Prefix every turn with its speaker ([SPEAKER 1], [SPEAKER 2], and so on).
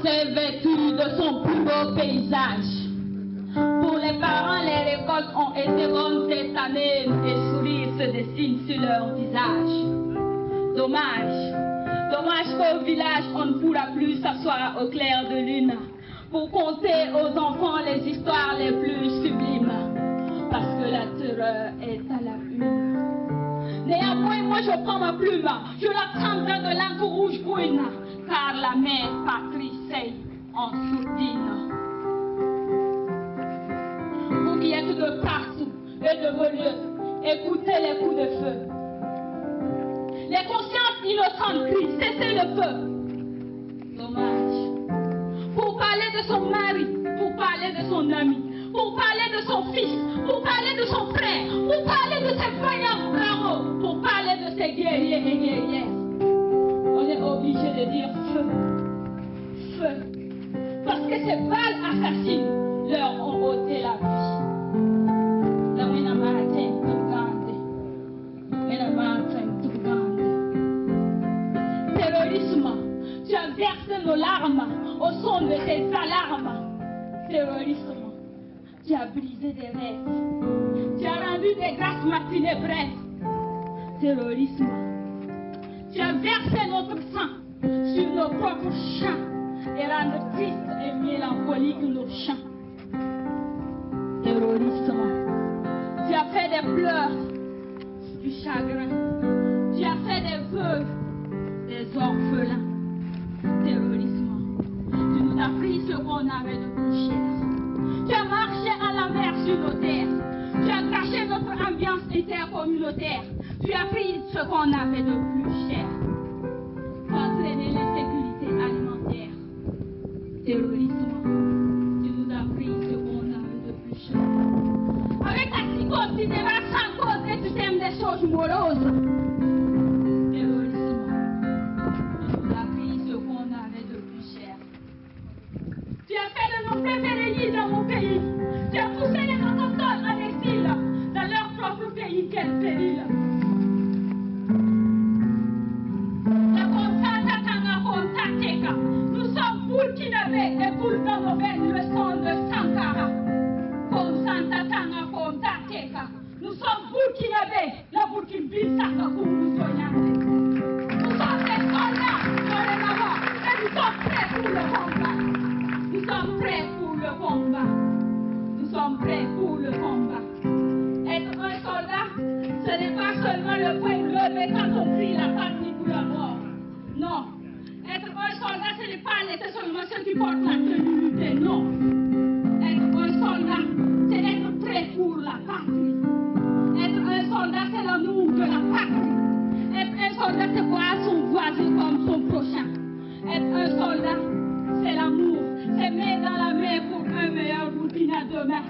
[SPEAKER 1] s'est vêtu de son plus beau paysage. Pour les parents, les récoltes ont été bonnes cette année et sourires se dessinent sur leur visage. Dommage, dommage qu'au village on ne pourra plus s'asseoir au clair de lune pour conter aux enfants les histoires les plus sublimes, parce que la terreur est à la une. Néanmoins, moi je prends ma plume, je la trempe de l'encre rouge brune, car la mère patrie sait en sourdine. Vous qui êtes de partout et de vos lieux, écoutez les coups de feu. Les consciences innocentes crient, cessez le feu. Dommage. Pour parler de son mari, pour parler de son ami, pour parler de son fils, pour parler de son frère, pour parler de ses vaillants barreaux, pour parler de ses guerriers et guerrières, on est obligé de dire feu, feu, parce que ces balles assassines leur ont ôté la vie. Terrorisme, tu as versé nos larmes au son de tes alarmes. Terrorisme, tu as brisé des rêves, tu as rendu des grâces matinées brèves. Terrorisme, tu as versé notre sang sur nos propres champs et rendu tristes et mélancoliques nos chants. Terrorisme, tu as fait des pleurs, du chagrin, tu as fait des veuves, des orphelins. Terrorisme, tu nous as pris ce qu'on avait de plus cher. Tu as marché à la mer sur nos terres, tu as gâché notre ambiance intercommunautaire, tu as pris ce qu'on avait de plus cher. Tu as entraîné l'insécurité alimentaire. Terrorisme, tu nous as pris ce qu'on avait de plus cher. Avec ta psychosidération sans cause et tu t'aimes des choses moroses. Terrorisme, tu nous as pris ce qu'on avait de plus cher. Tu as fait de nos préférés dans mon pays. Tu as poussé les autochtones en exil dans leur propre pays. Quel péril! Nous sommes burkinabés et coule dans nos veines le sang de Sankara. Nous sommes burkinabés, la Burkina Faso nous soignons. Nous sommes des soldats dans les mamans et nous sommes prêts pour le combat. Nous sommes prêts pour le combat. Nous sommes prêts pour le combat. Être un soldat, ce n'est pas seulement le point levé quand on crie la patrie pour la mort. Non. Être un soldat, ce n'est pas nécessairement ceux qui portent la tenue, non. Être un soldat, c'est être prêt pour la patrie. Être un soldat, c'est l'amour de la patrie. Être un soldat, c'est voir son voisin comme son prochain. Être un soldat, c'est l'amour. C'est mettre dans la main pour un meilleur Burkina demain.